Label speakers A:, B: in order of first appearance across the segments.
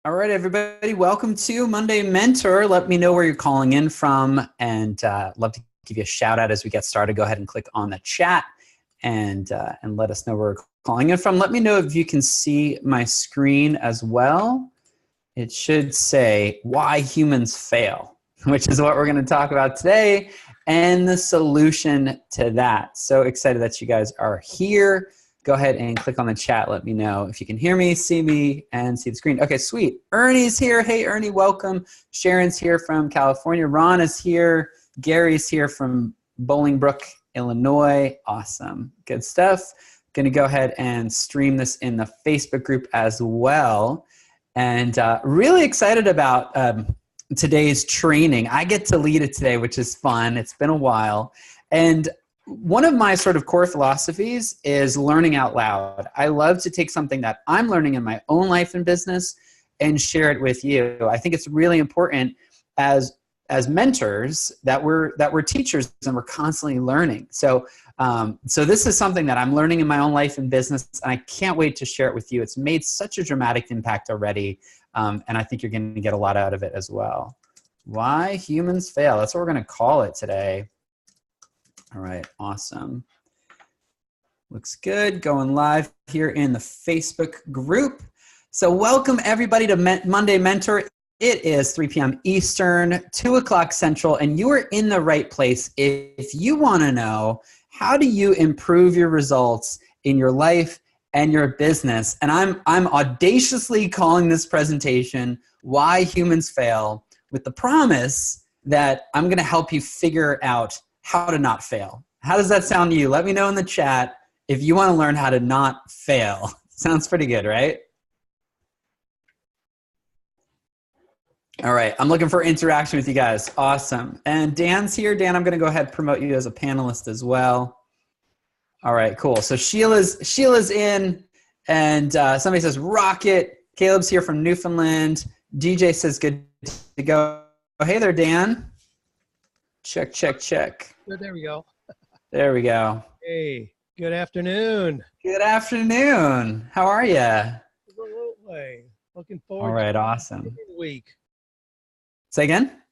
A: All right, everybody, welcome to Monday Mentor. Let me know where you're calling in from, and love to give you a shout out as we get started. Go ahead and click on the chat and let us know where we're calling in from. Let me know if you can see my screen as well. It should say why humans fail, which is what we're going to talk about today, and the solution to that. So excited that you guys are here. Go ahead and click on the chat. Let me know if you can hear me, see me, and see the screen. Okay, sweet. Ernie's here. Hey, Ernie, welcome. Sharon's here from California. Ron is here. Gary's here from Bolingbrook, Illinois. Awesome. Good stuff. Going to go ahead and stream this in the Facebook group as well. And really excited about today's training. I get to lead it today, which is fun. It's been a while. And one of my sort of core philosophies is learning out loud. I love to take something that I'm learning in my own life and business and share it with you. I think it's really important as mentors that we're teachers and we're constantly learning. So this is something that I'm learning in my own life and business, and I can't wait to share it with you. It's made such a dramatic impact already, and I think you're going to get a lot out of it as well. Why humans fail. That's what we're going to call it today. All right, awesome. Looks good. Going live here in the Facebook group. So welcome everybody to Monday Mentor. It is 3 p.m. Eastern, 2 o'clock Central, and you are in the right place if you want to know how do you improve your results in your life and your business. And I'm audaciously calling this presentation Why Humans Fail, with the promise that I'm going to help you figure out how to not fail. How does that sound to you? Let me know in the chat if you want to learn how to not fail. Sounds pretty good, right? All right, I'm looking for interaction with you guys. Awesome. And Dan's here. Dan, I'm going to go ahead and promote you as a panelist as well. All right, cool. So Sheila's in, and somebody says rocket. Caleb's here from Newfoundland. DJ says good to go. Oh, hey there, Dan. Check, check, check.
B: There we go.
A: There we go.
B: Hey, good afternoon.
A: Good afternoon. How are you?
B: Absolutely. Looking forward.
A: All right,
B: to
A: awesome.
B: Thanksgiving week.
A: Say again?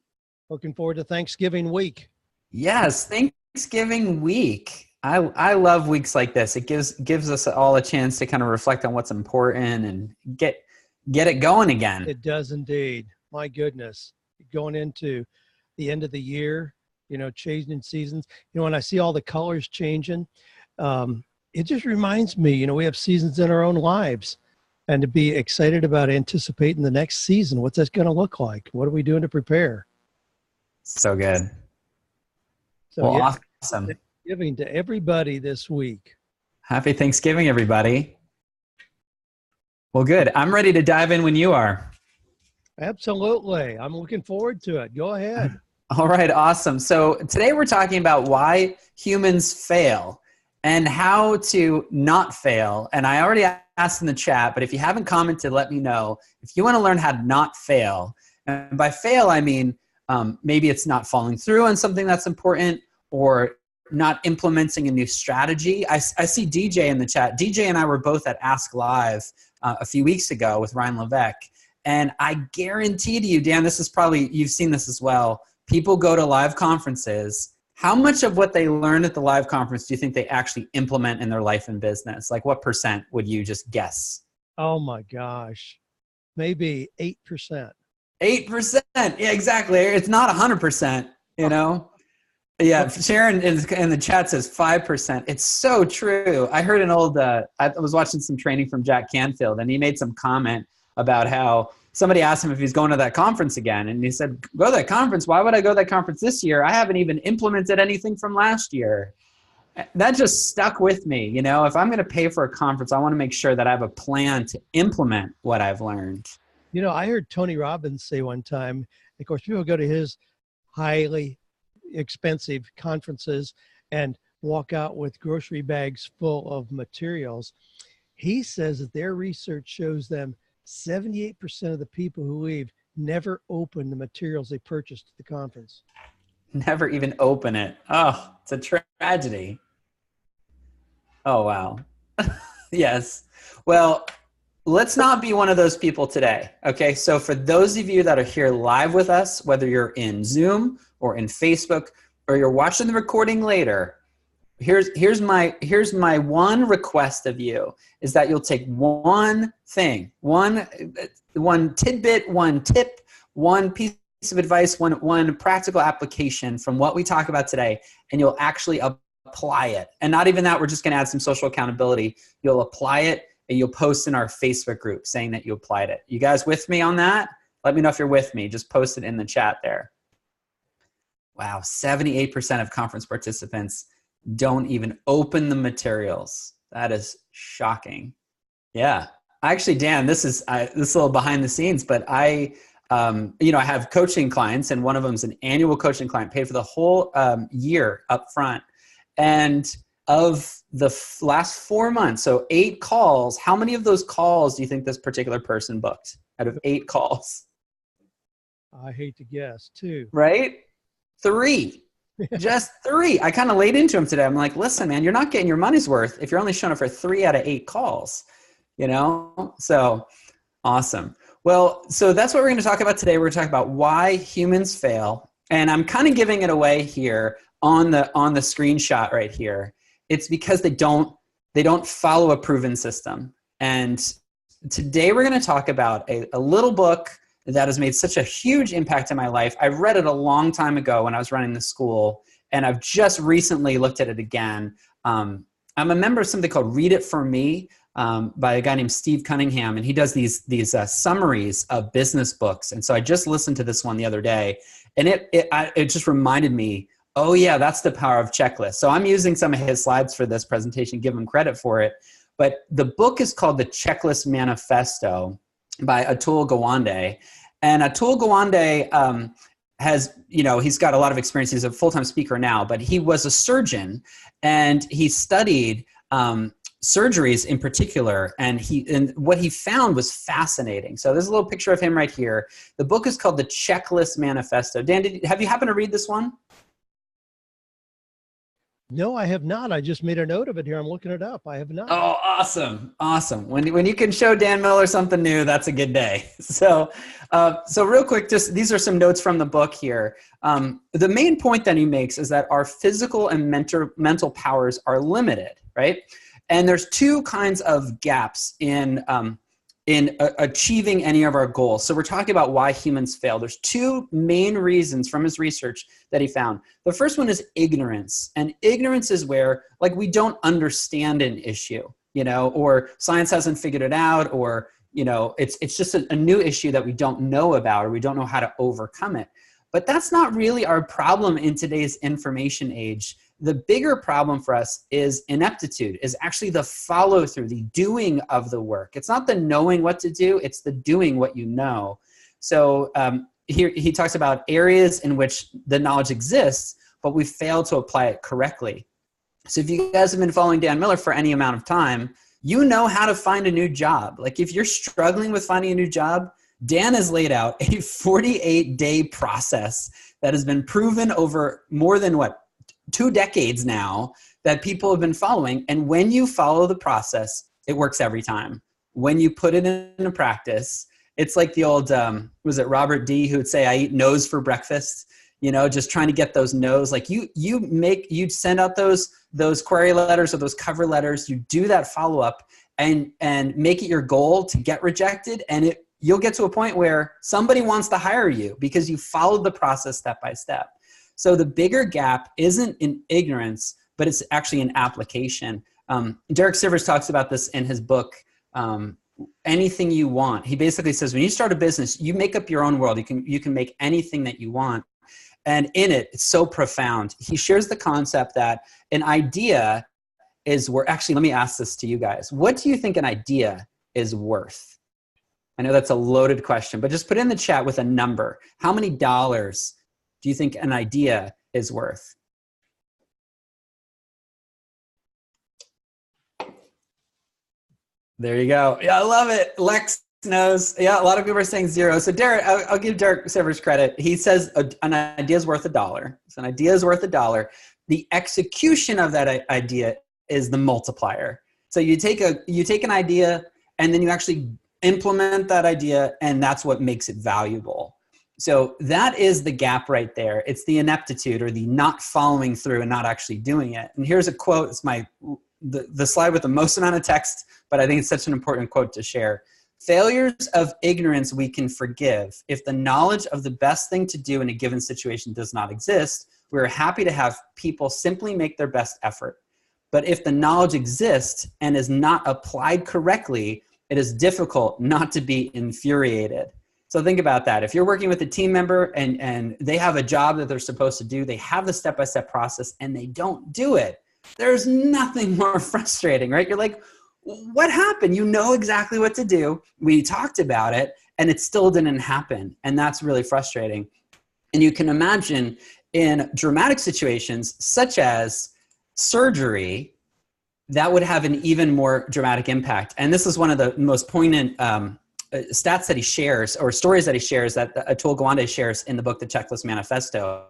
B: Looking forward to Thanksgiving week.
A: Yes, Thanksgiving week. I love weeks like this. It gives us all a chance to kind of reflect on what's important and get it going again.
B: It does indeed. My goodness. Going into the end of the year, changing seasons. When I see all the colors changing, it just reminds me, we have seasons in our own lives, and to be excited about anticipating the next season. What's that going to look like? What are we doing to prepare?
A: So good.
B: So
A: well,
B: yeah,
A: awesome.
B: Thanksgiving to everybody this week.
A: Happy Thanksgiving, everybody. Well, good. I'm ready to dive in when you are.
B: Absolutely. I'm looking forward to it. Go ahead.
A: All right, awesome. So today we're talking about why humans fail and how to not fail. And I already asked in the chat, but if you haven't commented, let me know. If you want to learn how to not fail, and by fail, I mean maybe it's not following through on something that's important or not implementing a new strategy. I see DJ in the chat. DJ and I were both at Ask Live a few weeks ago with Ryan Levesque. And I guarantee to you, Dan, this is probably, you've seen this as well. People go to live conferences. How much of what they learn at the live conference do you think they actually implement in their life and business? Like what percent would you just guess?
B: Oh my gosh. Maybe 8%.
A: 8%. Yeah, exactly. It's not 100%, Yeah, Sharon in the chat says 5%. It's so true. I heard an old, I was watching some training from Jack Canfield, and he made some comment about how somebody asked him if he's going to that conference again. And he said, go to that conference. Why would I go to that conference this year? I haven't even implemented anything from last year. That just stuck with me. If I'm going to pay for a conference, I want to make sure that I have a plan to implement what I've learned.
B: I heard Tony Robbins say one time, of course, people go to his highly expensive conferences and walk out with grocery bags full of materials. He says that their research shows them 78% of the people who leave never open the materials they purchased at the conference.
A: Never even open it. Oh, it's a tragedy. Oh, wow. Yes. Well, let's not be one of those people today. Okay. So for those of you that are here live with us, whether you're in Zoom or in Facebook or you're watching the recording later, here's my one request of you is that you'll take one thing, one tidbit, one tip, one piece of advice, one practical application from what we talk about today, and you'll actually apply it. And not even that, we're just going to add some social accountability. You'll apply it and you'll post in our Facebook group saying that you applied it. You guys with me on that? Let me know if you're with me. Just post it in the chat there. Wow, 78% of conference participants don't even open the materials. That is shocking. Yeah. Actually, Dan, this is a little behind the scenes, but I have coaching clients, and one of them is an annual coaching client, paid for the whole year up front. And of the last 4 months, so 8 calls, how many of those calls do you think this particular person booked out of 8 calls?
B: I hate to guess, 2.
A: Right? 3. Just 3. I kind of laid into him today. I'm like, listen, man, you're not getting your money's worth if you're only showing up for 3 out of 8 calls, So awesome. Well, so that's what we're going to talk about today. We're going to talk about why humans fail. And I'm kind of giving it away here on the screenshot right here. It's because they don't follow a proven system. And today we're going to talk about a little book that has made such a huge impact in my life. I read it a long time ago when I was running the school, and I've just recently looked at it again. I'm a member of something called Read It For Me by a guy named Steve Cunningham, and he does these summaries of business books. And so I just listened to this one the other day, and it just reminded me, oh yeah, that's the power of checklists. So I'm using some of his slides for this presentation, give him credit for it. But the book is called The Checklist Manifesto by Atul Gawande. And Atul Gawande he's got a lot of experience. He's a full-time speaker now, but he was a surgeon, and he studied surgeries in particular, and what he found was fascinating. So there's a little picture of him right here. The book is called The Checklist Manifesto. Dan, have you happened to read this one?
B: No, I have not. I just made a note of it here. I'm looking it up. I have not.
A: Oh, awesome. Awesome. When you can show Dan Miller something new, that's a good day. So real quick, just these are some notes from the book here. The main point that he makes is that our physical and mental powers are limited, right? And there's 2 kinds of gaps in achieving any of our goals. So we're talking about why humans fail. There's 2 main reasons from his research that he found. The first one is ignorance. And ignorance is where we don't understand an issue, or science hasn't figured it out, or, it's just a new issue that we don't know about, or we don't know how to overcome it. But that's not really our problem in today's information age. The bigger problem for us is ineptitude, is actually the follow through, the doing of the work. It's not the knowing what to do, it's the doing what you know. So here he talks about areas in which the knowledge exists, but we fail to apply it correctly. So if you guys have been following Dan Miller for any amount of time, you know how to find a new job. If you're struggling with finding a new job, Dan has laid out a 48-day process that has been proven over more than 2 decades now that people have been following. And when you follow the process, it works every time. When you put it into practice, it's like the old, was it Robert D who would say, I eat no's for breakfast, just trying to get those no's. You send out those query letters or those cover letters, you do that follow-up and make it your goal to get rejected. And you'll get to a point where somebody wants to hire you because you followed the process step by step. So the bigger gap isn't in ignorance, but it's actually in application. Derek Sivers talks about this in his book, Anything You Want. He basically says, when you start a business, you make up your own world. You can make anything that you want. And in it, it's so profound. He shares the concept that an idea is worth. Actually, let me ask this to you guys. What do you think an idea is worth? I know that's a loaded question, but just put it in the chat with a number. How many dollars do you think an idea is worth? There you go. Yeah, I love it. Lex knows. Yeah, a lot of people are saying 0. So Derek, I'll give Derek Sivers credit. He says an idea is worth $1. So an idea is worth $1. The execution of that idea is the multiplier. So you take an idea and then you actually implement that idea, and that's what makes it valuable. So that is the gap right there. It's the ineptitude, or the not following through and not actually doing it. And here's a quote. It's the slide with the most amount of text, but I think it's such an important quote to share. Failures of ignorance we can forgive. If the knowledge of the best thing to do in a given situation does not exist, we're happy to have people simply make their best effort. But if the knowledge exists and is not applied correctly, it is difficult not to be infuriated. So think about that. If you're working with a team member and they have a job that they're supposed to do, they have the step-by-step process and they don't do it, there's nothing more frustrating, right? You're like, what happened? You know exactly what to do. We talked about it and it still didn't happen. And that's really frustrating. And you can imagine in dramatic situations such as surgery, that would have an even more dramatic impact. And this is one of the most poignant stats that he shares, or stories that he shares, that Atul Gawande shares in the book, The Checklist Manifesto.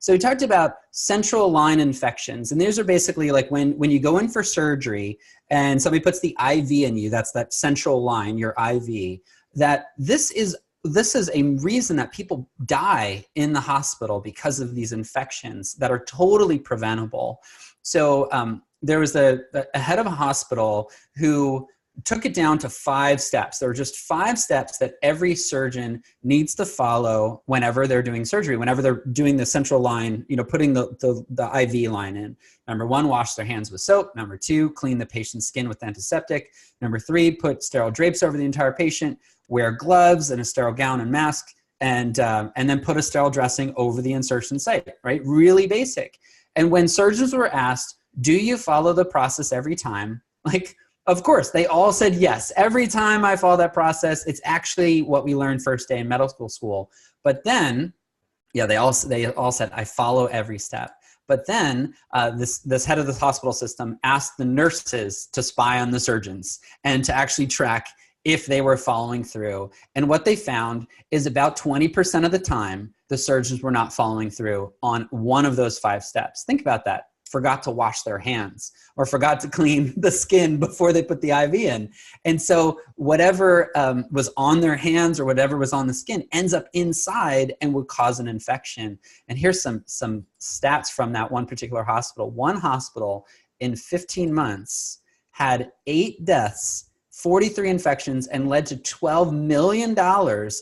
A: So he talked about central line infections. And these are basically like when you go in for surgery and somebody puts the IV in you, that's that central line, your IV, that this is a reason that people die in the hospital because of these infections that are totally preventable. So there was a head of a hospital who took it down to 5 steps. There were just 5 steps that every surgeon needs to follow whenever they're doing surgery, whenever they're doing the central line, putting the IV line in. Number 1, wash their hands with soap. Number 2, clean the patient's skin with antiseptic. Number 3, put sterile drapes over the entire patient, wear gloves and a sterile gown and mask, and then put a sterile dressing over the insertion site, right? Really basic. And when surgeons were asked, do you follow the process every time? Like, of course, they all said yes. Every time I follow that process, it's actually what we learned first day in medical school. But then, they all said, I follow every step. But then this head of the hospital system asked the nurses to spy on the surgeons and to actually track if they were following through. And what they found is about 20% of the time, the surgeons were not following through on one of those 5 steps. Think about that. Forgot to wash their hands or forgot to clean the skin before they put the IV in. And so whatever was on their hands or whatever was on the skin ends up inside and would cause an infection. And here's some stats from that one particular hospital. One hospital in 15 months had 8 deaths, 43 infections, and led to $12 million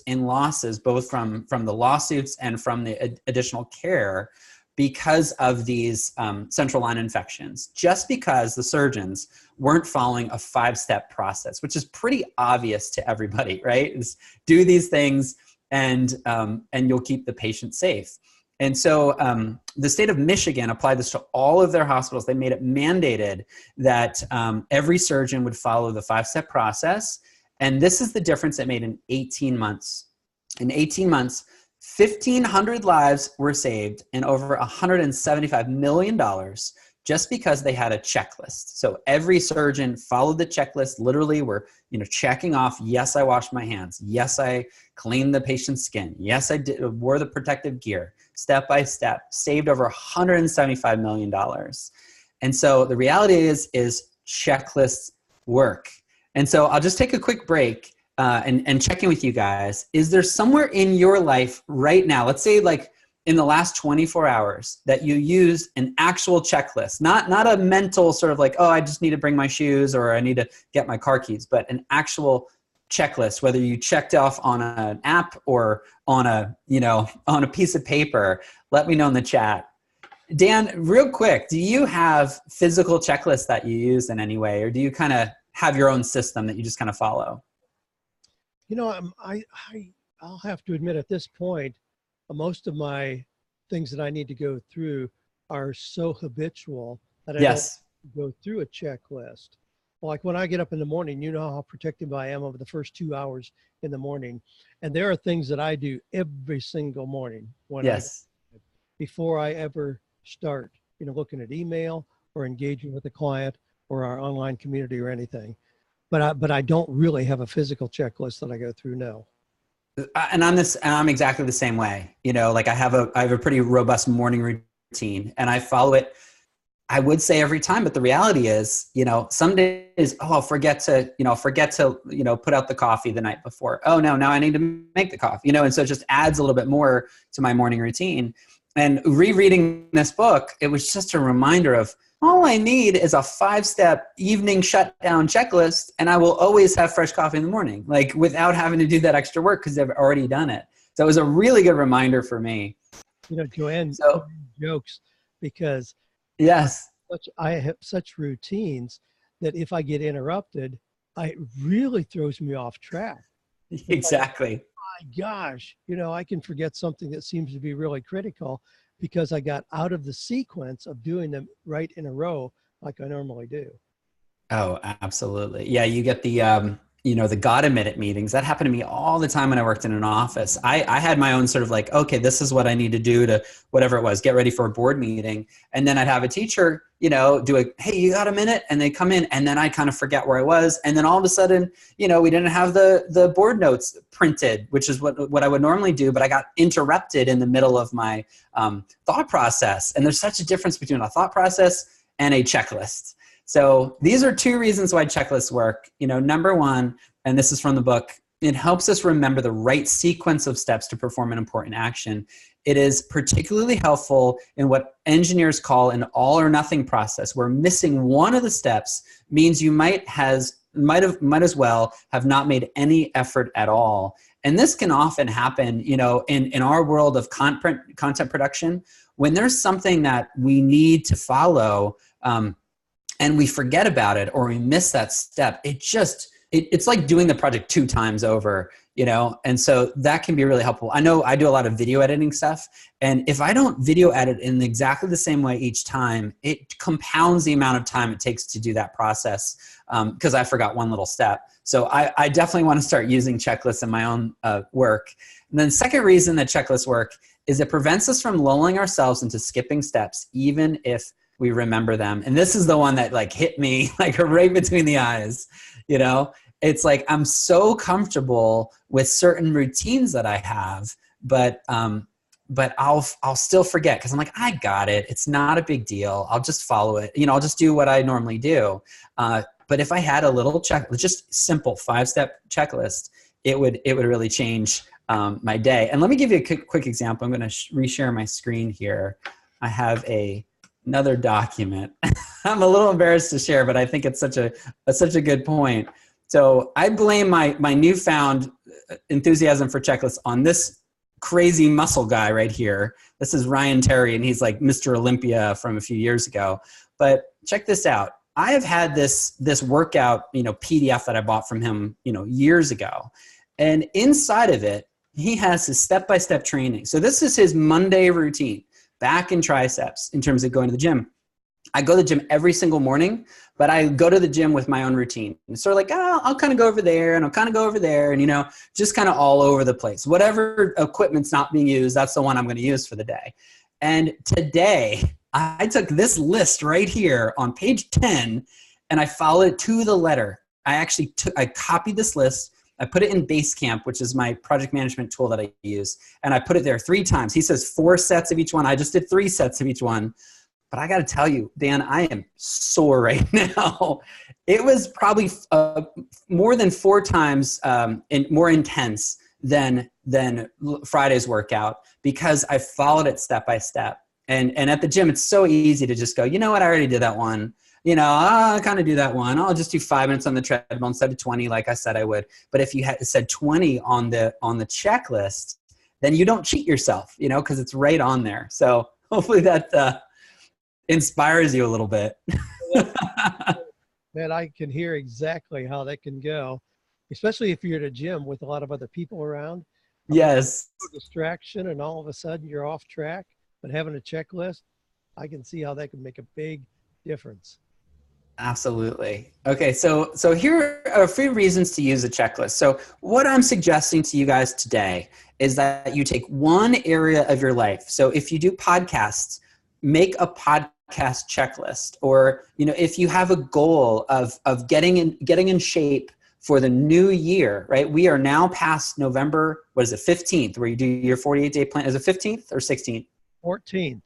A: in losses, both from the lawsuits and from the additional care, because of these central line infections, just because the surgeons weren't following a 5-step process, which is pretty obvious to everybody, right? Is do these things and you'll keep the patient safe. And so the state of Michigan applied this to all of their hospitals. They made it mandated that every surgeon would follow the 5-step process. And this is the difference it made in 18 months. In 18 months, 1,500 lives were saved and over $175 million just because they had a checklist. So every surgeon followed the checklist. Literally, were checking off, yes, I washed my hands. Yes, I cleaned the patient's skin. Yes, I wore the protective gear. Step by step, saved over $175 million. And so the reality is checklists work. And so I'll just take a quick break and check in with you guys. Is there somewhere in your life right now, let's say like in the last 24 hours, that you used an actual checklist, not a mental sort of like, oh, I just need to bring my shoes or I need to get my car keys, but an actual checklist, whether you checked off on an app or on a piece of paper? Let me know in the chat. Dan, real quick, do you have physical checklists that you use in any way, or do you kind of have your own system that you just kind of follow?
B: I'll have to admit at this point, most of my things that I need to go through are so habitual that I don't go through a checklist. Like when I get up in the morning, you know how protective I am over the first 2 hours in the morning. And there are things that I do every single morning before I ever start, looking at email or engaging with a client or our online community or anything. But I don't really have a physical checklist that I go through now.
A: And I'm exactly the same way. Like I have a pretty robust morning routine, and I follow it I would say every time, but the reality is, some days, I'll forget to, put out the coffee the night before. Oh no, now I need to make the coffee, and so it just adds a little bit more to my morning routine. And rereading this book, it was just a reminder of all I need is a 5-step evening shutdown checklist, and I will always have fresh coffee in the morning, like without having to do that extra work because I've already done it. So it was a really good reminder for me.
B: Joanne jokes because
A: yes,
B: I have such routines that if I get interrupted, it really throws me off track.
A: exactly.
B: Like, my gosh, I can forget something that seems to be really critical because I got out of the sequence of doing them right in a row like I normally do.
A: Oh, absolutely. Yeah, you get the gotta minute meetings. That happened to me all the time when I worked in an office. I had my own sort of like, okay, this is what I need to do to whatever it was, get ready for a board meeting. And then I'd have a teacher, do a, hey, you got a minute? And they come in and then I kind of forget where I was. And then all of a sudden, we didn't have the board notes printed, which is what I would normally do, but I got interrupted in the middle of my thought process. And there's such a difference between a thought process and a checklist. So these are 2 reasons why checklists work. Number one, and this is from the book, it helps us remember the right sequence of steps to perform an important action. It is particularly helpful in what engineers call an all or nothing process, where missing one of the steps means you might as well have not made any effort at all. And this can often happen, in our world of content production, when there's something that we need to follow, and we forget about it or we miss that step, it's like doing the project 2 times over, and so that can be really helpful. I know I do a lot of video editing stuff, and if I don't video edit in exactly the same way each time, it compounds the amount of time it takes to do that process because I forgot one little step. So I definitely want to start using checklists in my own work. And then the second reason that checklists work is it prevents us from lulling ourselves into skipping steps, even if we remember them. And this is the one that like hit me like right between the eyes. It's like I'm so comfortable with certain routines that I have, but I'll still forget because I'm like, I got it. It's not a big deal. I'll just follow it. I'll just do what I normally do. But if I had a little just simple 5-step checklist, it would really change my day. And let me give you a quick example. I'm going to reshare my screen here. I have another document. I'm a little embarrassed to share, but I think it's such a good point. So I blame my newfound enthusiasm for checklists on this crazy muscle guy right here. This is Ryan Terry, and he's like Mr. Olympia from a few years ago. But check this out. I have had this workout, PDF that I bought from him, years ago. And inside of it, he has his step-by-step training. So this is his Monday routine. Back and triceps in terms of going to the gym. I go to the gym every single morning, but I go to the gym with my own routine. It's sort of like, I'll kind of go over there and I'll kind of go over there and, just kind of all over the place. Whatever equipment's not being used, that's the one I'm going to use for the day. And today I took this list right here on page 10 and I followed it to the letter. I copied this list. I put it in Basecamp, which is my project management tool that I use. And I put it there 3 times. He says 4 sets of each one. I just did 3 sets of each one. But I got to tell you, Dan, I am sore right now. It was probably more than 4 times more intense than Friday's workout because I followed it step by step. And at the gym, it's so easy to just go, you know what, I already did that one. I'll kind of do that one. I'll just do 5 minutes on the treadmill instead of 20, like I said I would. But if you had said 20 on the checklist, then you don't cheat yourself, because it's right on there. So hopefully that inspires you a little bit.
B: Man, I can hear exactly how that can go, especially if you're at a gym with a lot of other people around.
A: Yes.
B: Distraction, and all of a sudden you're off track. But having a checklist, I can see how that can make a big difference.
A: Absolutely. Okay, so here are a few reasons to use a checklist. So what I'm suggesting to you guys today is that you take one area of your life. So if you do podcasts, make a podcast checklist. Or, if you have a goal of getting in shape for the new year, right? We are now past November, 15th, where you do your 48-day plan. Is it 15th or 16th?
B: 14th.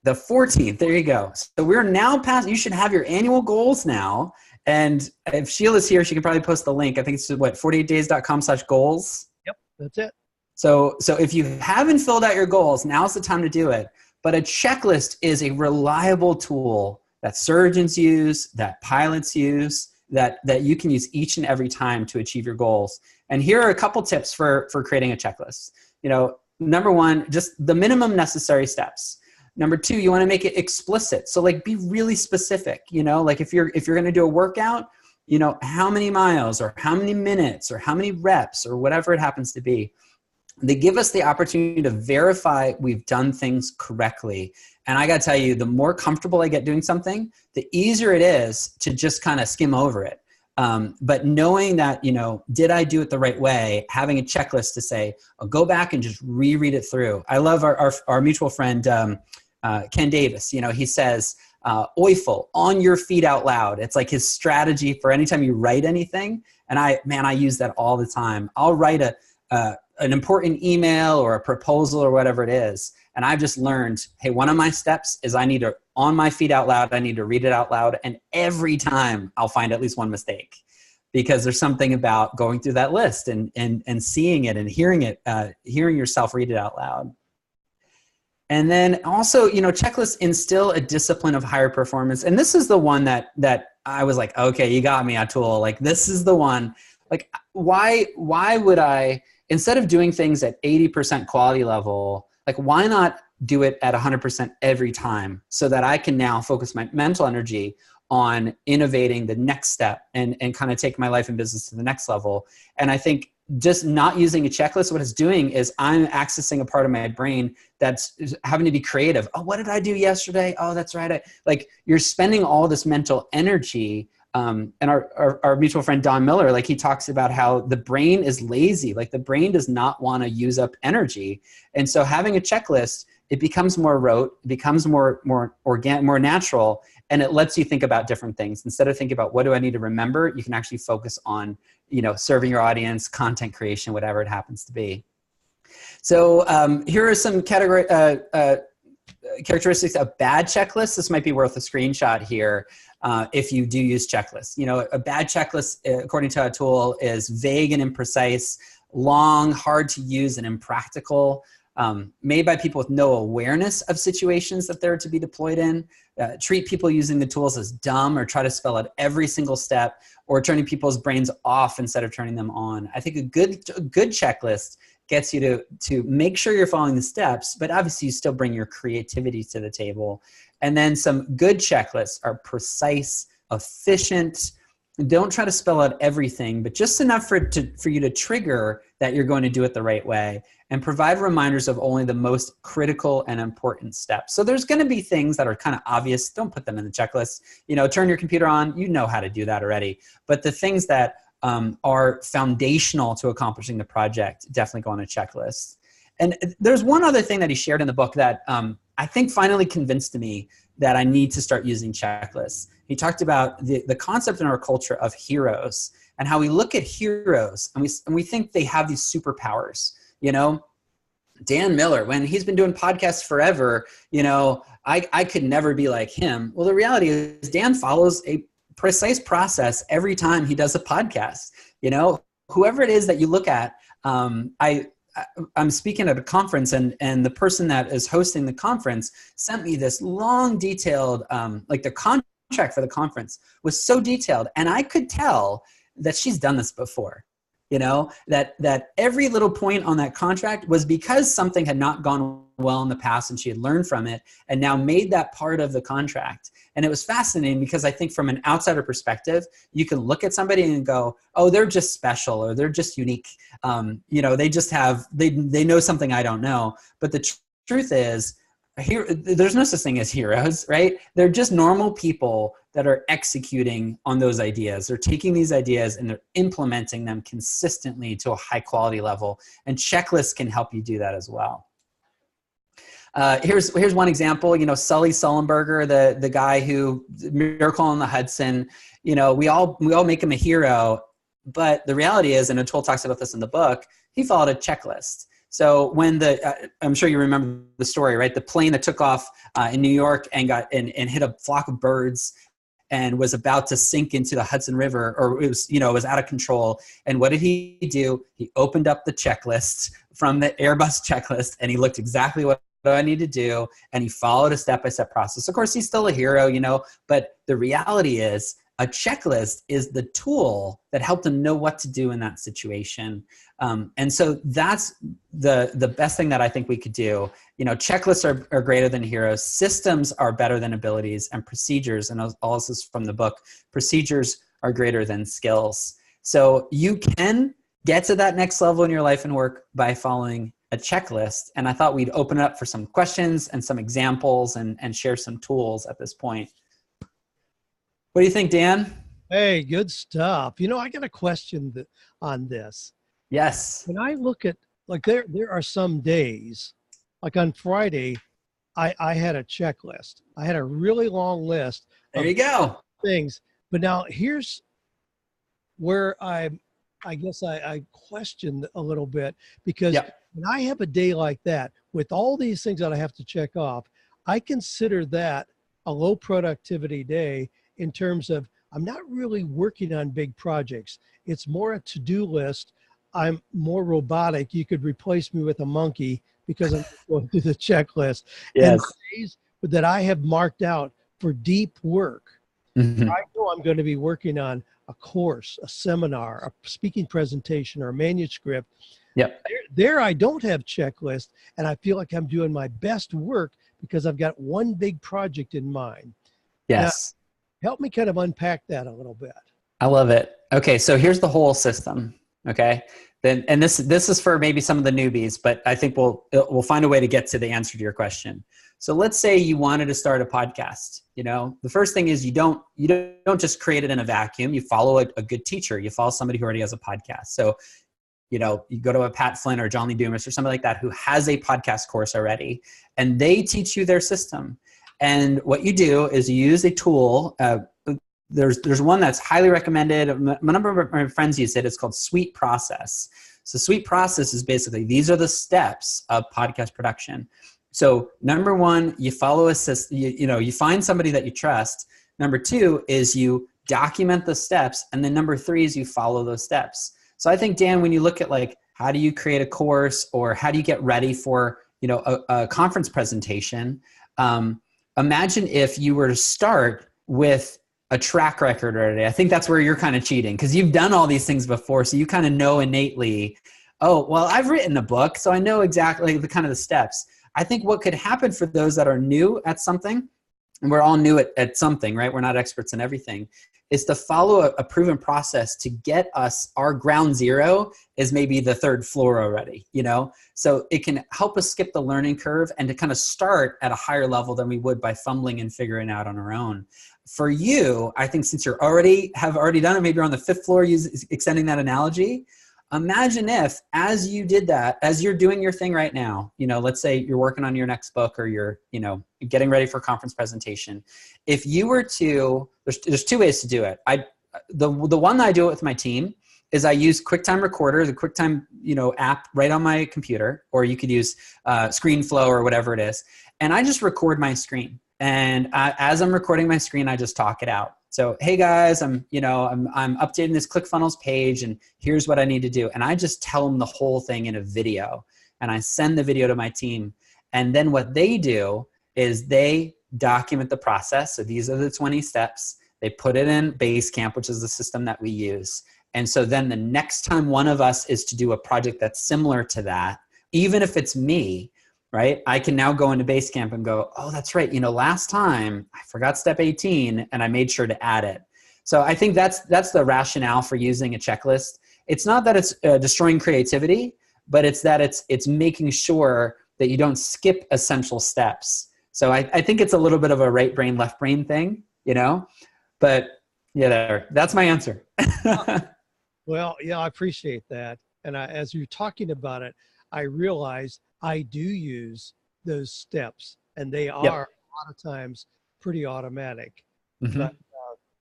A: The 14th. There you go. So we're now past, you should have your annual goals now. And if Sheila's here, she can probably post the link. I think it's what, 48days.com/goals.
B: Yep, that's it.
A: So if you haven't filled out your goals, now's the time to do it. But a checklist is a reliable tool that surgeons use, that pilots use, that you can use each and every time to achieve your goals. And here are a couple tips for creating a checklist. Number one, just the minimum necessary steps. Number two, you want to make it explicit. So like be really specific, like if you're going to do a workout, how many miles or how many minutes or how many reps or whatever it happens to be. They give us the opportunity to verify we've done things correctly. And I got to tell you, the more comfortable I get doing something, the easier it is to just kind of skim over it. But knowing that, did I do it the right way? Having a checklist to say, I'll go back and just reread it through. I love our mutual friend, Ken Davis. He says, OIFL, on your feet out loud. It's like his strategy for anytime you write anything. And I use that all the time. I'll write an important email or a proposal or whatever it is. And I've just learned, hey, one of my steps is I need to, on my feet out loud, I need to read it out loud. And every time I'll find at least one mistake, because there's something about going through that list and seeing it and hearing it, hearing yourself read it out loud. And then also, checklists instill a discipline of higher performance. And this is the one that I was like, okay, you got me, Atul. Like, this is the one. Like, why would I, instead of doing things at 80% quality level, like why not do it at 100% every time so that I can now focus my mental energy on innovating the next step and kind of take my life and business to the next level. And I think just not using a checklist, what it's doing is I'm accessing a part of my brain that's having to be creative. Oh, what did I do yesterday? Oh, that's right. Like you're spending all this mental energy. And our mutual friend, Don Miller, like he talks about how the brain is lazy. Like the brain does not want to use up energy. And so having a checklist, it becomes more rote, it becomes more organic, more natural, and it lets you think about different things. Instead of thinking about what do I need to remember, you can actually focus on, serving your audience, content creation, whatever it happens to be. So here are some characteristics of bad checklists. This might be worth a screenshot here. If you do use checklists, a bad checklist, according to Atul, is vague and imprecise, long, hard to use, and impractical, made by people with no awareness of situations that they're to be deployed in, treat people using the tools as dumb or try to spell out every single step, or turning people's brains off instead of turning them on. I think a good checklist gets you to make sure you're following the steps, but obviously you still bring your creativity to the table. And then some good checklists are precise, efficient. Don't try to spell out everything, but just enough for you to trigger that you're going to do it the right way, and provide reminders of only the most critical and important steps. So there's going to be things that are kind of obvious. Don't put them in the checklist. Turn your computer on. You know how to do that already. But the things that are foundational to accomplishing the project definitely go on a checklist. And there's one other thing that he shared in the book that I think finally convinced me that I need to start using checklists. He talked about the concept in our culture of heroes and how we look at heroes and we think they have these superpowers. Dan Miller, when he's been doing podcasts forever, I could never be like him. Well, the reality is Dan follows a precise process every time he does a podcast. Whoever it is that you look at, I'm speaking at a conference and the person that is hosting the conference sent me this long detailed, like the contract for the conference was so detailed. And I could tell that she's done this before, that every little point on that contract was because something had not gone well in the past and she had learned from it and now made that part of the contract. And it was fascinating because I think from an outsider perspective, you can look at somebody and go, oh, they're just special or they're just unique. They just have, they know something I don't know. But the truth is, there's no such thing as heroes, right? They're just normal people that are executing on those ideas. They're taking these ideas and they're implementing them consistently to a high quality level. And checklists can help you do that as well. Here's one example. Sully Sullenberger, the guy who Miracle on the Hudson. We all make him a hero, but the reality is, and Atul talks about this in the book, he followed a checklist. So when I'm sure you remember the story, right? The plane that took off in New York and and hit a flock of birds and was about to sink into the Hudson River, or it was, it was out of control. And what did he do? He opened up the checklist from the Airbus checklist, and he looked exactly what I need to do, and he followed a step-by-step process. Of course, he's still a hero, but the reality is a checklist is the tool that helped him know what to do in that situation. And so that's the best thing that I think we could do. Checklists are greater than heroes. Systems are better than abilities, and procedures, and all this is from the book, procedures are greater than skills. So you can get to that next level in your life and work by following a checklist. And I thought we'd open it up for some questions and some examples and share some tools at this point. What do you think, Dan?
B: Hey, good stuff. I got a question on this.
A: Yes.
B: When I look at, like, there are some days, like on Friday, I had a checklist. I had a really long list
A: There you go.
B: Things. But now here's where I guess I questioned a little bit, because when I have a day like that with all these things that I have to check off, I consider that a low productivity day in terms of I'm not really working on big projects. It's more a to-do list. I'm more robotic. You could replace me with a monkey because I'm going through the checklist.
A: Yes.
B: And the days that I have marked out for deep work,
A: Mm-hmm.
B: I know I'm going to be working on a course, a seminar, a speaking presentation, or a manuscript.
A: Yep.
B: There I don't have checklist, and I feel like I'm doing my best work because I've got one big project in mind.
A: Yes.
B: Now, help me kind of unpack that a little bit.
A: I love it. Okay, so here's the whole system. Okay, and this is for maybe some of the newbies, but I think we'll find a way to get to the answer to your question. So let's say you wanted to start a podcast. The first thing is you don't just create it in a vacuum. You follow a good teacher. You follow somebody who already has a podcast. So you go to a Pat Flynn or John Lee Dumas or somebody like that who has a podcast course already, and they teach you their system. And what you do is you use a tool. There's one that's highly recommended. A number of my friends use it. It's called Sweet Process. So Sweet Process is basically, these are the steps of podcast production. So number one, you follow a system, you find somebody that you trust. Number two is you document the steps. And then number three is you follow those steps. So I think, Dan, when you look at like, how do you create a course, or how do you get ready for, a conference presentation? Imagine if you were to start with a track record already. I think that's where you're kind of cheating, because you've done all these things before. So you kind of know innately, oh, well, I've written a book, so I know exactly the kind of the steps. I think what could happen for those that are new at something, and we're all new at something, right? We're not experts in everything, is to follow a proven process to get us, our ground zero is maybe the third floor already, So it can help us skip the learning curve and to kind of start at a higher level than we would by fumbling and figuring out on our own. For you, I think since have already done it, maybe you're on the fifth floor, extending that analogy. Imagine if, as you did that, as you're doing your thing right now, let's say you're working on your next book, or you're, getting ready for a conference presentation. If you were to, there's two ways to do it. The one that I do it with my team is I use QuickTime Recorder, the QuickTime, app right on my computer, or you could use ScreenFlow or whatever it is. And I just record my screen. And as I'm recording my screen, I just talk it out. So, hey guys, I'm updating this ClickFunnels page, and here's what I need to do. And I just tell them the whole thing in a video, and I send the video to my team. And then what they do is they document the process. So these are the 20 steps. They put it in Basecamp, which is the system that we use. And so then the next time one of us is to do a project that's similar to that, even if it's me, right? I can now go into Basecamp and go, oh, that's right. Last time I forgot step 18 and I made sure to add it. So I think that's the rationale for using a checklist. It's not that it's destroying creativity, but it's that it's making sure that you don't skip essential steps. So I think it's a little bit of a right brain, left brain thing, but yeah, that's my answer.
B: Well, yeah, I appreciate that. And as you're talking about it, I realized I do use those steps, and they are a lot of times pretty automatic. Mm-hmm.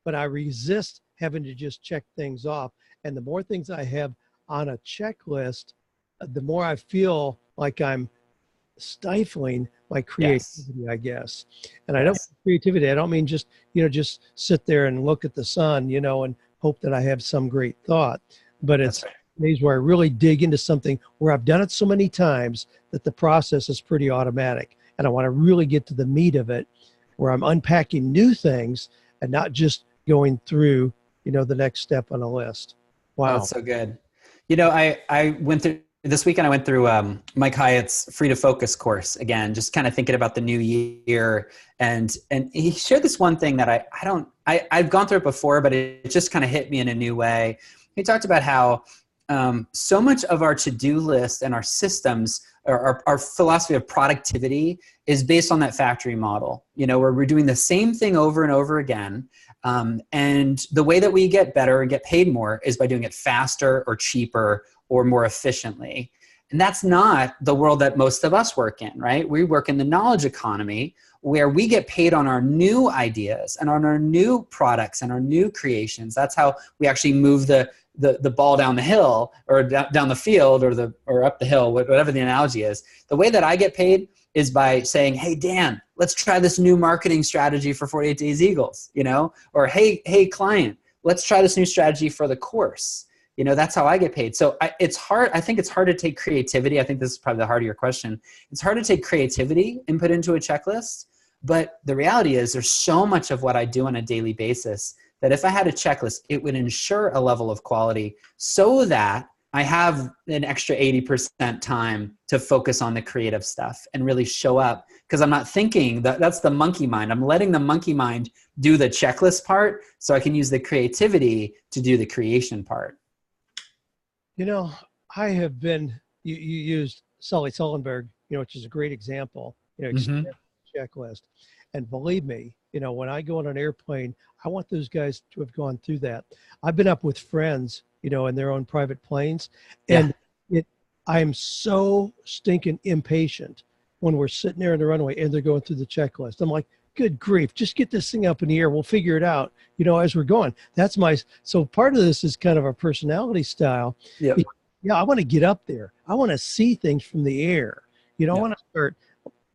B: But I resist having to just check things off. And the more things I have on a checklist, the more I feel like I'm stifling my
A: Yes.
B: creativity, I guess. And I don't
A: Yes.
B: creativity. I don't mean just, just sit there and look at the sun, and hope that I have some great thought. But
A: That's
B: it's
A: right.
B: days where I really dig into something where I've done it so many times that the process is pretty automatic. And I want to really get to the meat of it where I'm unpacking new things and not just going through, the next step on a list.
A: Oh,
B: Wow.
A: it's so good. I went through this weekend. I went through Mike Hyatt's Free to Focus course again, just kind of thinking about the new year. And he shared this one thing that I've gone through it before, but it just kind of hit me in a new way. He talked about how so much of our to-do list and our systems, or our philosophy of productivity, is based on that factory model. Where we're doing the same thing over and over again. And the way that we get better and get paid more is by doing it faster or cheaper or more efficiently. And that's not the world that most of us work in, right? We work in the knowledge economy where we get paid on our new ideas and on our new products and our new creations. That's how we actually move the ball down the hill or down the field or up the hill, whatever the analogy is. The way that I get paid is by saying, hey, Dan, let's try this new marketing strategy for 48 Days Eagles, or hey, client, let's try this new strategy for the course. That's how I get paid. So it's hard. I think it's hard to take creativity. I think this is probably the heart of your question. It's hard to take creativity and put into a checklist. But the reality is there's so much of what I do on a daily basis that if I had a checklist, it would ensure a level of quality so that I have an extra 80% time to focus on the creative stuff and really show up, because I'm not thinking that's the monkey mind. I'm letting the monkey mind do the checklist part so I can use the creativity to do the creation part.
B: I have been, you used Sully Sullenberg, which is a great example,
A: Mm-hmm.
B: expand checklist. And believe me, when I go on an airplane, I want those guys to have gone through that. I've been up with friends, in their own private planes,
A: Yeah.
B: and I'm so stinking impatient when we're sitting there on the runway and they're going through the checklist. I'm like, good grief, just get this thing up in the air. We'll figure it out, as we're going. So part of this is kind of our personality style.
A: Yep.
B: Yeah, I want to get up there. I want to see things from the air. I
A: Yep.
B: want to start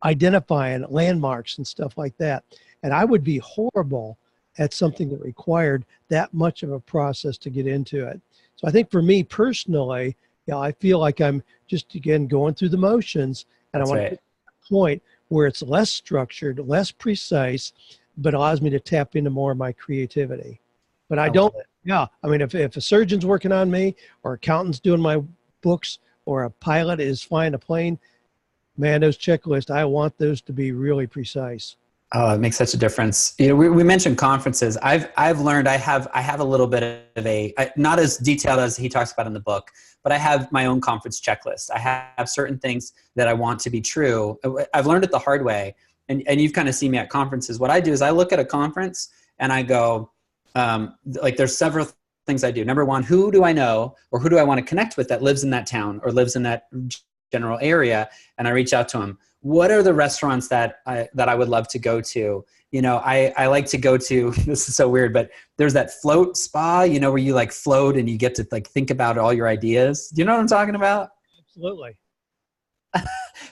B: identifying landmarks and stuff like that. And I would be horrible at something that required that much of a process to get into it. So I think for me personally, I feel like I'm just, again, going through the motions, and I
A: That's
B: want to
A: right.
B: get to a point where it's less structured, less precise, but allows me to tap into more of my creativity. But I
A: I love
B: don't,
A: it.
B: yeah, I mean, if a surgeon's working on me, or accountant's doing my books, or a pilot is flying a plane, man, those checklists, I want those to be really precise.
A: Oh, it makes such a difference. We mentioned conferences. I've learned I have a little bit of not as detailed as he talks about in the book, but I have my own conference checklist. I have certain things that I want to be true. I've learned it the hard way, and you've kind of seen me at conferences. What I do is I look at a conference and I go, like there's several things I do. Number one, who do I know or who do I want to connect with that lives in that town or lives in that general area, and I reach out to them. What are the restaurants that I would love to go to? I like to go to, this is so weird, but there's that float spa, where you like float and you get to like think about all your ideas. Do you know what I'm talking about?
B: Absolutely.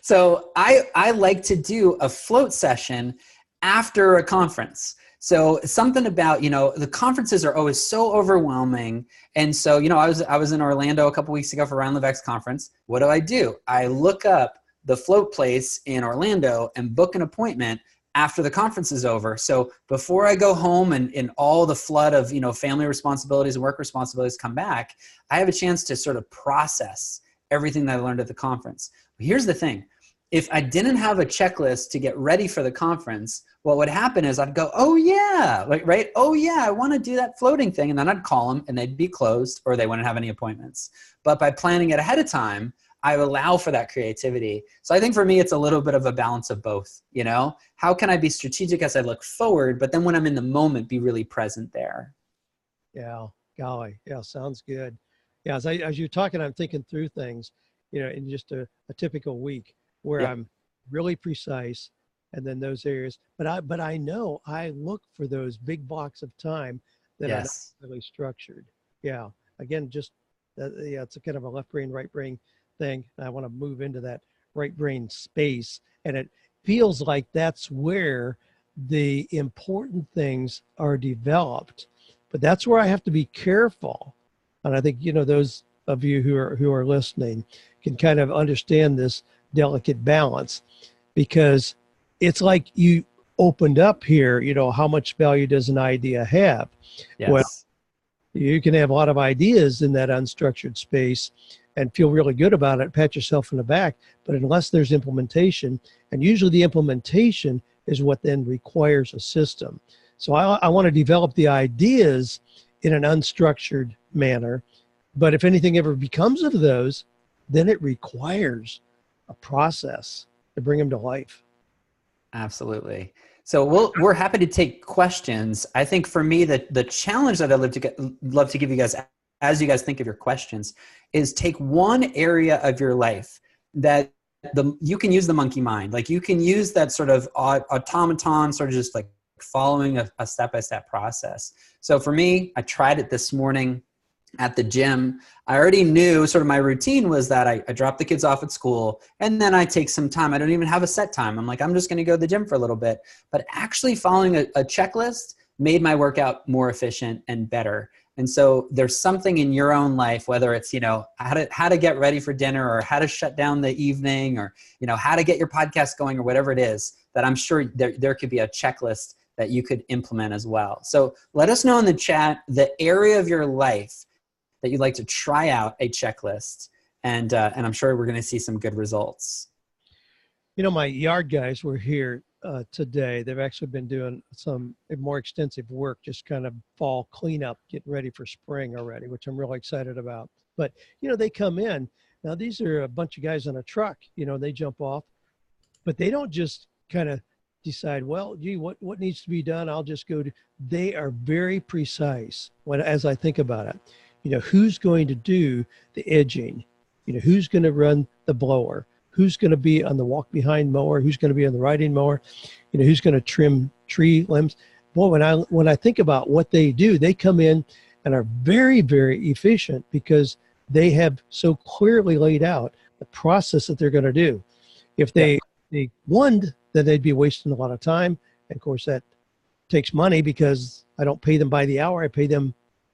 A: So I like to do a float session after a conference. So something about, the conferences are always so overwhelming. And so, I was in Orlando a couple weeks ago for Ryan Levesque's conference. What do? I look up the float place in Orlando and book an appointment after the conference is over. So before I go home and all the flood of, family responsibilities and work responsibilities come back, I have a chance to sort of process everything that I learned at the conference. But here's the thing. If I didn't have a checklist to get ready for the conference, what would happen is I'd go, oh yeah, right? Oh yeah, I want to do that floating thing. And then I'd call them and they'd be closed or they wouldn't have any appointments. But by planning it ahead of time, I allow for that creativity. So I think for me, it's a little bit of a balance of both, How can I be strategic as I look forward, but then when I'm in the moment, be really present there?
B: Yeah, golly. Yeah, sounds good. Yeah, as you're talking, I'm thinking through things, in just a typical week where
A: Yep.
B: I'm really precise, and then those areas. But I know I look for those big blocks of time that are not
A: Yes.
B: really structured. Yeah. Again, just yeah, it's a kind of a left brain, right brain thing. And I want to move into that right brain space. And it feels like that's where the important things are developed. But that's where I have to be careful. And I think, those of you who are listening can kind of understand this delicate balance, because it's like you opened up here, how much value does an idea have? Well,
A: Yes.
B: you can have a lot of ideas in that unstructured space and feel really good about it, pat yourself in the back, but unless there's implementation, and usually the implementation is what then requires a system. So I want to develop the ideas in an unstructured manner, but if anything ever becomes of those, then it requires a process to bring them to life.
A: Absolutely. So we're happy to take questions. I think for me, the challenge that I'd love to give you guys as you guys think of your questions is take one area of your life that you can use the monkey mind. Like you can use that sort of automaton, sort of just like following a step-by-step process. So for me, I tried it this morning at the gym. I already knew sort of my routine was that I drop the kids off at school and then I take some time. I don't even have a set time. I'm like, I'm just going to go to the gym for a little bit. But actually following a checklist made my workout more efficient and better. And so there's something in your own life, whether it's, how to get ready for dinner or how to shut down the evening or, how to get your podcast going or whatever it is, that I'm sure there could be a checklist that you could implement as well. So let us know in the chat the area of your life that you'd like to try out a checklist. And I'm sure we're going to see some good results.
B: My yard guys were here today. They've actually been doing some more extensive work, just kind of fall cleanup, getting ready for spring already, which I'm really excited about. But, they come in. Now, these are a bunch of guys on a truck. They jump off. But they don't just kind of decide, well, gee, what needs to be done? I'll just go to. They are very precise as I think about it. Who's going to do the edging? Who's going to run the blower? Who's going to be on the walk behind mower? Who's going to be on the riding mower? Who's going to trim tree limbs? Boy, when I think about what they do, they come in and are very, very efficient because they have so clearly laid out the process that they're going to do. If they won, then they'd be wasting a lot of time. And of course, that takes money because I don't pay them by the hour. I pay them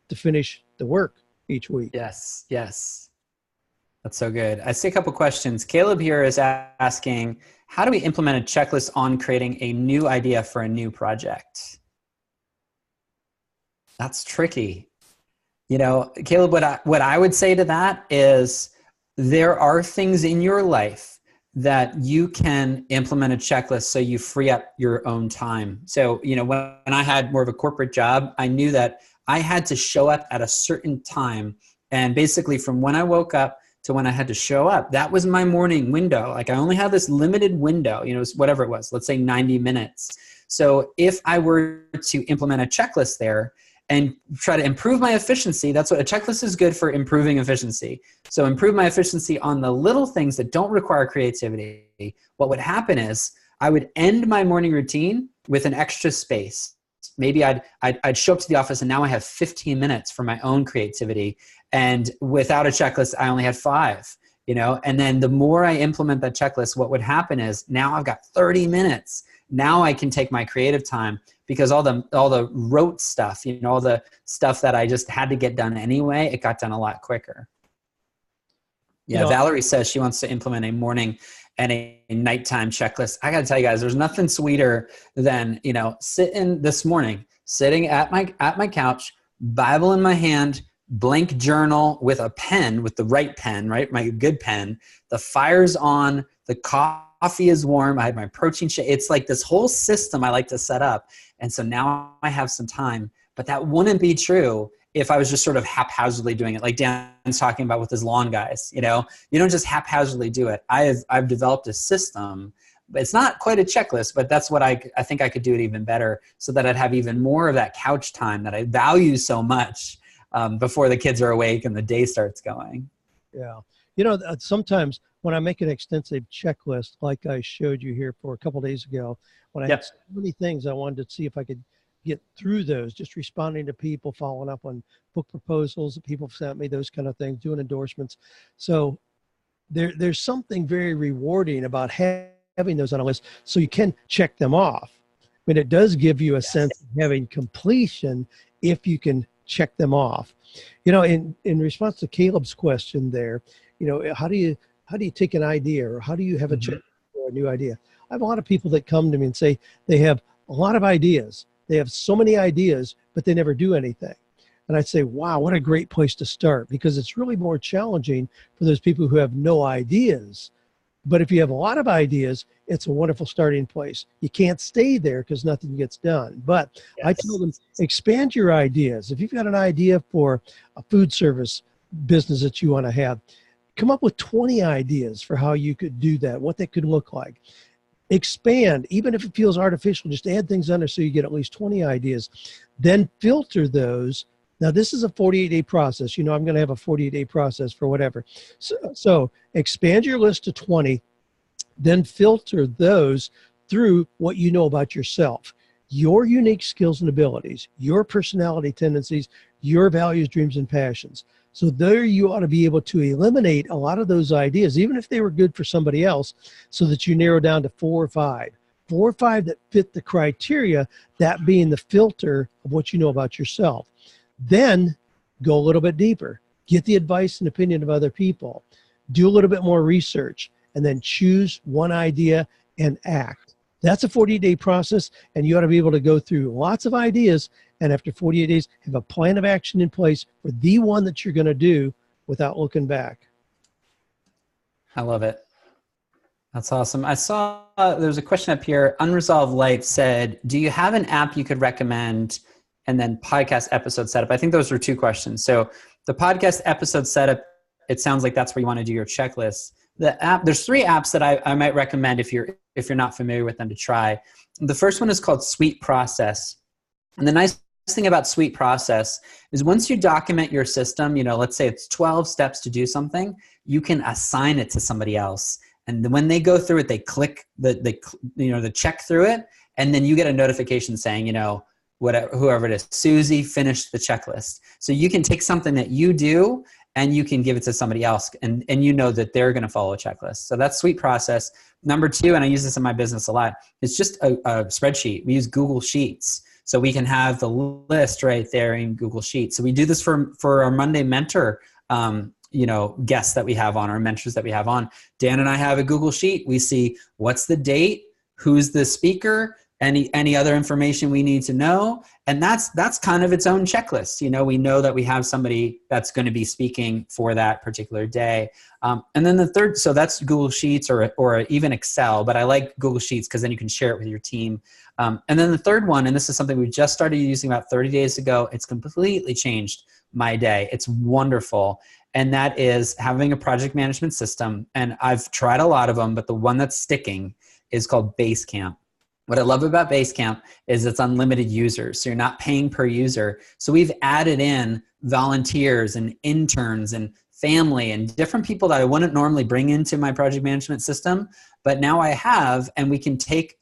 B: to finish the work each week.
A: Yes. That's so good. I see a couple questions. Caleb here is asking, how do we implement a checklist on creating a new idea for a new project? That's tricky. Caleb, what I would say to that is there are things in your life that you can implement a checklist so you free up your own time. So, when I had more of a corporate job, I knew that I had to show up at a certain time. And basically from when I woke up to when I had to show up, that was my morning window. Like I only had this limited window, whatever it was, let's say 90 minutes. So if I were to implement a checklist there and try to improve my efficiency, that's what a checklist is good for, improving efficiency. So improve my efficiency on the little things that don't require creativity. What would happen is I would end my morning routine with an extra space. Maybe I'd show up to the office and now I have 15 minutes for my own creativity. And without a checklist, I only had 5, and then the more I implement that checklist, what would happen is now I've got 30 minutes. Now I can take my creative time because all the rote stuff, all the stuff that I just had to get done anyway, it got done a lot quicker. Yeah. Valerie says she wants to implement a morning and a nighttime checklist. I got to tell you guys, there's nothing sweeter than, sitting at my couch, Bible in my hand, blank journal with a pen, with the right pen, right? My good pen. The fire's on, the coffee is warm. I had my protein shake. It's like this whole system I like to set up. And so now I have some time, but that wouldn't be true if I was just sort of haphazardly doing it, like Dan's talking about with his lawn guys. You don't just haphazardly do it. I've developed a system. It's not quite a checklist, but that's what I think I could do it even better so that I'd have even more of that couch time that I value so much before the kids are awake and the day starts going.
B: Yeah. Sometimes when I make an extensive checklist, like I showed you here for a couple of days ago, when I had so many things I wanted to see if I could get through those, just responding to people, following up on book proposals that people sent me, those kind of things, doing endorsements. So there's something very rewarding about having those on a list so you can check them off. I mean, it does give you a sense of having completion if you can check them off. In response to Caleb's question there, how do you take an idea, or how do you have a check for a new idea? I have a lot of people that come to me and say they have a lot of ideas. They have so many ideas, but they never do anything. And I'd say, wow, what a great place to start, because it's really more challenging for those people who have no ideas. But if you have a lot of ideas, it's a wonderful starting place. You can't stay there because nothing gets done. But I tell them, expand your ideas. If you've got an idea for a food service business that you want to have, come up with 20 ideas for how you could do that, what that could look like. Expand, even if it feels artificial, just add things under so you get at least 20 ideas. Then filter those. Now, this is a 48-day process. I'm going to have a 48-day process for whatever. So expand your list to 20, then filter those through what you know about yourself, your unique skills and abilities, your personality tendencies, your values, dreams, and passions. So there you ought to be able to eliminate a lot of those ideas, even if they were good for somebody else, so that you narrow down to 4 or 5 that fit the criteria, that being the filter of what you know about yourself. Then go a little bit deeper, get the advice and opinion of other people, do a little bit more research, and then choose one idea and act. That's a 48-day process, and you ought to be able to go through lots of ideas, and after 48 days, have a plan of action in place for the one that you're going to do without looking back.
A: I love it. That's awesome. I saw there's a question up here. Unresolved Life said, do you have an app you could recommend? And then podcast episode setup. I think those were 2 questions. So the podcast episode setup, it sounds like that's where you want to do your checklist. The app, there's 3 apps that I might recommend if you're not familiar with them to try. The first one is called Sweet Process. And the nice thing about Sweet Process is once you document your system, let's say it's 12 steps to do something, you can assign it to somebody else. And when they go through it, they click the check through it, and then you get a notification saying, whoever it is, Susie finished the checklist. So you can take something that you do and you can give it to somebody else, and you know that they're going to follow a checklist. So that's Sweet Process. Number 2, and I use this in my business a lot, it's just a spreadsheet. We use Google Sheets. So we can have the list right there in Google Sheets. So we do this for our Monday Mentor guests that we have on, our mentors that we have on. Dan and I have a Google Sheet. We see what's the date, who's the speaker, any other information we need to know. And that's kind of its own checklist. We know that we have somebody that's going to be speaking for that particular day. And then the third, so that's Google Sheets or even Excel, but I like Google Sheets because then you can share it with your team. And then the third one, and this is something we just started using about 30 days ago. It's completely changed my day. It's wonderful. And that is having a project management system. And I've tried a lot of them, but the one that's sticking is called Basecamp. What I love about Basecamp is it's unlimited users. So you're not paying per user. So we've added in volunteers and interns and family and different people that I wouldn't normally bring into my project management system. But now I have, and we can take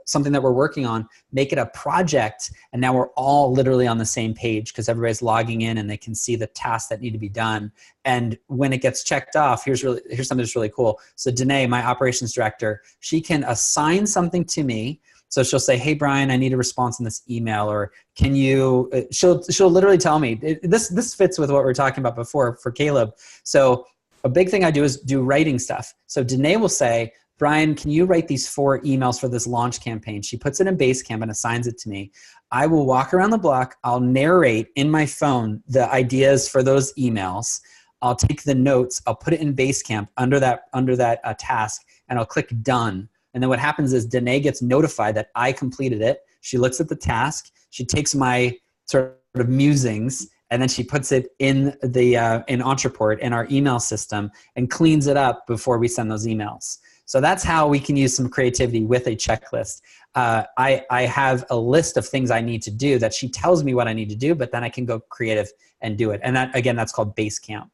A: something that we're working on, make it a project, and now we're all literally on the same page because everybody's logging in and they can see the tasks that need to be done. And when it gets checked off, here's something that's really cool. So Danae, my operations director, she can assign something to me. So she'll say, hey, Brian, I need a response on this email, or can you, she'll literally tell me, this fits with what we were talking about before for Caleb. So a big thing I do is do writing stuff. So Danae will say, Brian, can you write these 4 emails for this launch campaign? She puts it in Basecamp and assigns it to me. I will walk around the block. I'll narrate in my phone the ideas for those emails. I'll take the notes. I'll put it in Basecamp under that task, and I'll click done. And then what happens is Danae gets notified that I completed it. She looks at the task. She takes my sort of musings, and then she puts it in in Entreport in our email system and cleans it up before we send those emails. So that's how we can use some creativity with a checklist. I have a list of things I need to do that she tells me what I need to do, but then I can go creative and do it. And that, again, that's called Basecamp.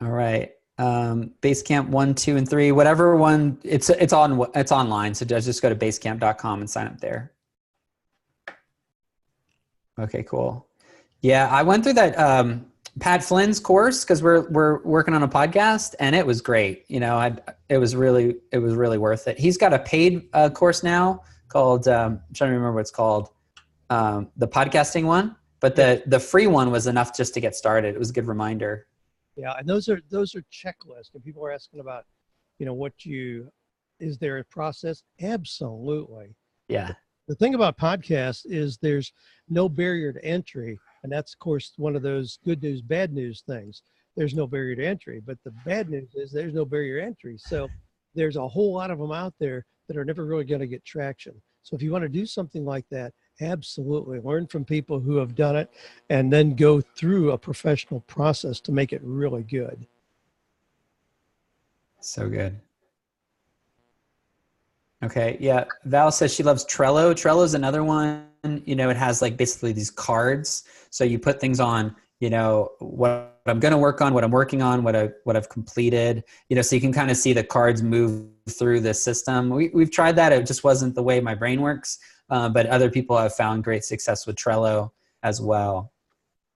A: All right. Basecamp 1, 2, and 3, whatever one, it's online. So just go to basecamp.com and sign up there. Okay, cool. Yeah, I went through that Pat Flynn's course, because we're working on a podcast, and it was great. It was really worth it. He's got a paid course now called I'm trying to remember what it's called, the podcasting one. But the free one was enough just to get started. It was a good reminder.
B: Yeah, and those are checklists. And people are asking about, is there a process? Absolutely.
A: Yeah.
B: The thing about podcasts is there's no barrier to entry. And that's, of course, one of those good news, bad news things. There's no barrier to entry. But the bad news is there's no barrier to entry. So there's a whole lot of them out there that are never really going to get traction. So if you want to do something like that, absolutely learn from people who have done it and then go through a professional process to make it really good.
A: So good. Okay. Yeah. Val says she loves Trello. Trello is another one. It has like basically these cards. So you put things on, what I'm going to work on, what I'm working on, what I've completed, so you can kind of see the cards move through the system. We've tried that. It just wasn't the way my brain works. But other people have found great success with Trello as well.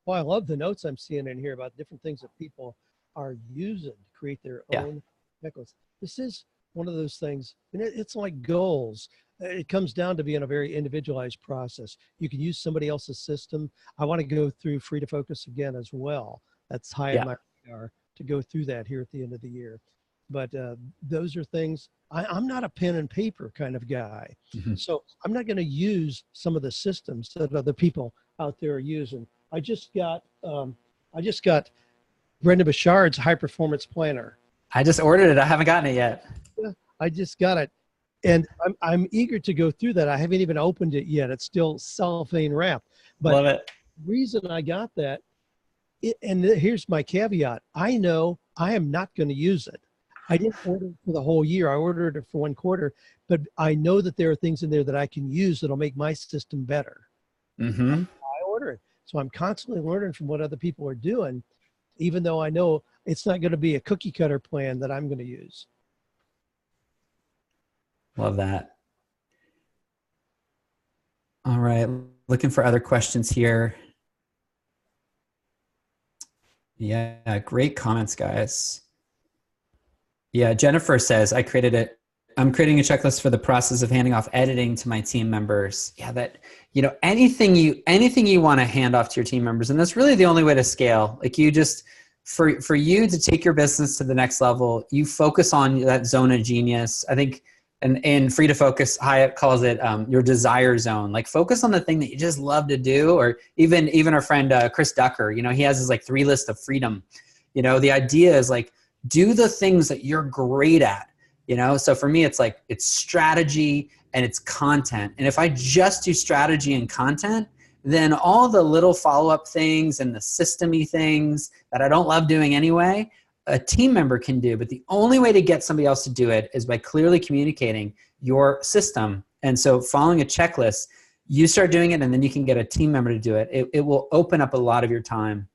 B: Well, I love the notes I'm seeing in here about different things that people are using to create their own checklists. This is one of those things, and it's like goals. It comes down to being a very individualized process. You can use somebody else's system. I want to go through Free to Focus again as well. That's high on my radar to go through that here at the end of the year. But those are things, I'm not a pen and paper kind of guy. Mm-hmm. So I'm not going to use some of the systems that other people out there are using. I just got Brenda Bouchard's High Performance Planner.
A: I just ordered it. I haven't gotten it yet.
B: Yeah, I just got it. And I'm eager to go through that. I haven't even opened it yet. It's still cellophane wrapped. But
A: love it.
B: The reason I got that, and here's my caveat. I know I am not going to use it. I didn't order it for the whole year. I ordered it for 1 quarter, but I know that there are things in there that I can use that'll make my system better.
A: Mm-hmm.
B: I order it. So I'm constantly learning from what other people are doing, even though I know it's not going to be a cookie cutter plan that I'm going to use.
A: Love that. All right. Looking for other questions here. Yeah, great comments, guys. Yeah, Jennifer says, I'm creating a checklist for the process of handing off editing to my team members. Yeah, that, anything you want to hand off to your team members. And that's really the only way to scale. Like you just, for you to take your business to the next level, you focus on that zone of genius. I think, and Free to Focus, Hyatt calls it your desire zone. Like focus on the thing that you just love to do. Or even our friend, Chris Ducker, he has his like 3 list of freedom. The idea is like, do the things that you're great at, So for me, it's strategy and it's content. And if I just do strategy and content, then all the little follow-up things and the system-y things that I don't love doing anyway, a team member can do. But the only way to get somebody else to do it is by clearly communicating your system. And so following a checklist, you start doing it and then you can get a team member to do it. It will open up a lot of your time.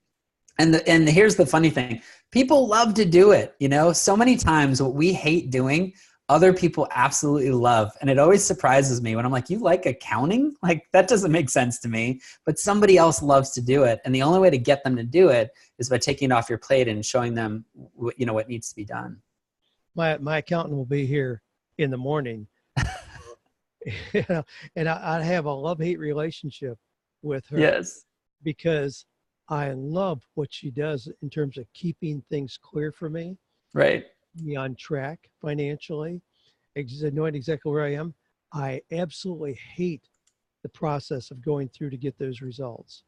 A: And here's the funny thing. People love to do it. So many times what we hate doing, other people absolutely love. And it always surprises me when I'm like, you like accounting? Like that doesn't make sense to me, but somebody else loves to do it. And the only way to get them to do it is by taking it off your plate and showing them, what needs to be done.
B: My accountant will be here in the morning. And I have a love-hate relationship with her.
A: Yes.
B: Because I love what she does in terms of keeping things clear for me.
A: Right.
B: Me on track financially, knowing exactly where I am. I absolutely hate the process of going through to get those results.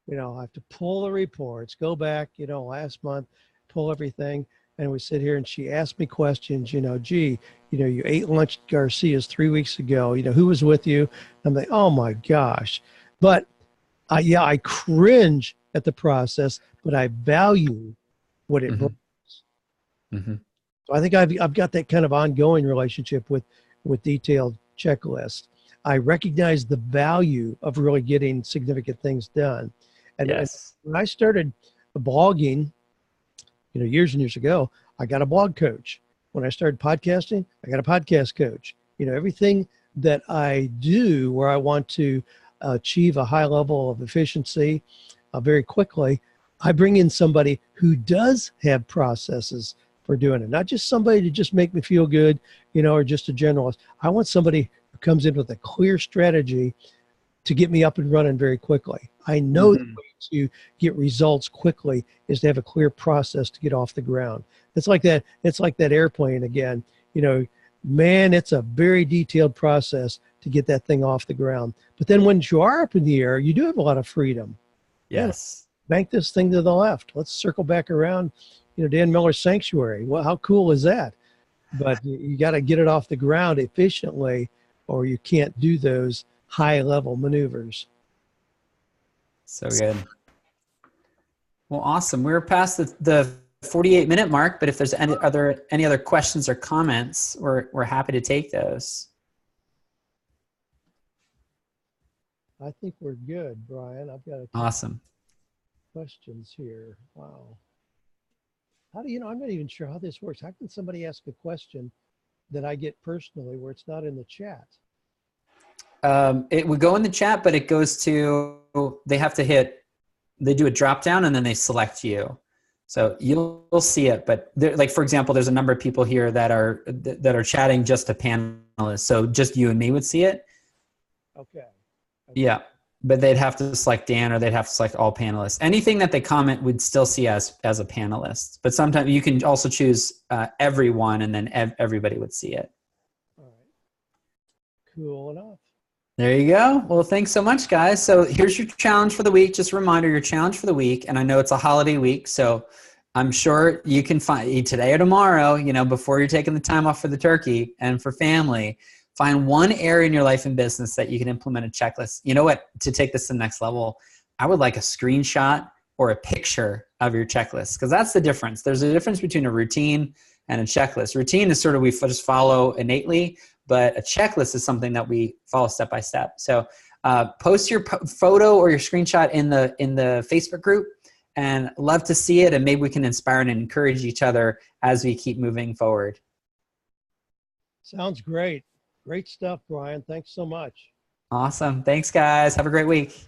B: I have to pull the reports, go back, last month, pull everything. And we sit here and she asked me questions, you ate lunch at Garcia's 3 weeks ago, who was with you? I'm like, oh my gosh. But I cringe at the process, but I value what it brings.
A: Mm-hmm.
B: So I think I've got that kind of ongoing relationship with detailed checklists. I recognize the value of really getting significant things done. And,
A: yes.
B: And when I started blogging, years and years ago, I got a blog coach. When I started podcasting, I got a podcast coach. Everything that I do where I want to achieve a high level of efficiency very quickly, I bring in somebody who does have processes for doing it, not just somebody to just make me feel good, or just a generalist. I want somebody who comes in with a clear strategy to get me up and running very quickly. I know the way to get results quickly is to have a clear process to get off the ground. It's like that. It's like that airplane again. Man, it's a very detailed process to get that thing off the ground. But then when you are up in the air, you do have a lot of freedom.
A: Yes.
B: Bank this thing to the left. Let's circle back around, Dan Miller's sanctuary. Well, how cool is that? But you got to get it off the ground efficiently, or you can't do those high level maneuvers.
A: So good. Well, awesome. We're past the 48-minute mark, but if there's any other questions or comments, we're happy to take those.
B: I think we're good, Brian. I've got a
A: Awesome.
B: questions here. Wow. How do I'm not even sure how this works. How can somebody ask a question that I get personally where it's not in the chat?
A: It would go in the chat, but it goes to, they do a drop down and then they select you. So you'll see it, but like, for example, there's a number of people here that are chatting just to panelists. So just you and me would see it.
B: Okay.
A: Yeah, but they'd have to select Dan, or they'd have to select all panelists. Anything that they comment would still see as a panelist, but sometimes you can also choose everyone, and then everybody would see it.
B: All right. Cool enough.
A: There you go. Well, thanks so much, guys. So here's your challenge for the week. Just a reminder, your challenge for the week, and I know it's a holiday week, so I'm sure you can find today or tomorrow, before you're taking the time off for the turkey and for family, find one area in your life and business that you can implement a checklist. You know what? To take this to the next level, I would like a screenshot or a picture of your checklist, because that's the difference. There's a difference between a routine and a checklist. Routine is sort of we just follow innately, but a checklist is something that we follow step by step. So post your photo or your screenshot in the Facebook group, and love to see it, and maybe we can inspire and encourage each other as we keep moving forward.
B: Sounds great. Great stuff, Brian. Thanks so much.
A: Awesome. Thanks, guys. Have a great week.